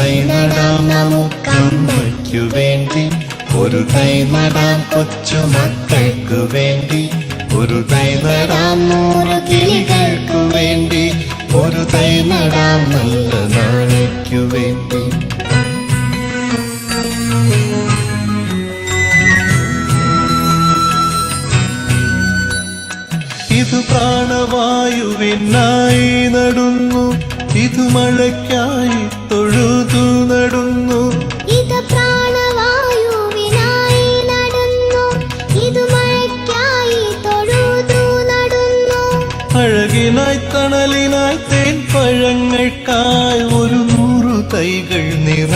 തൈ നടാം നമുക്കമ്മയ്ക്കു വേണ്ടി, ഒരു തൈ നടാം കൊച്ചു മക്കൾക്കു വേണ്ടി, ഒരു തൈ നടാം 100 കിളികൾക്കു വേണ്ടി, ഒരു തൈ നടാം നല്ല നാളേക്കു വേണ്ടി. ഇത് പ്രാണവായുവിനായി നടുന്നു, ഇത് മഴയ്ക്കായി തൊഴുതു നടുന്നു. ഇത് പ്രാണവായുവിനായി നടുന്നു, ഇത് മഴയ്ക്കായി തൊഴുതു നടുന്നു. അഴകിനായി തണലിനായി തേൻ പഴങ്ങൾക്കായി 100 തൈകൾ നിറ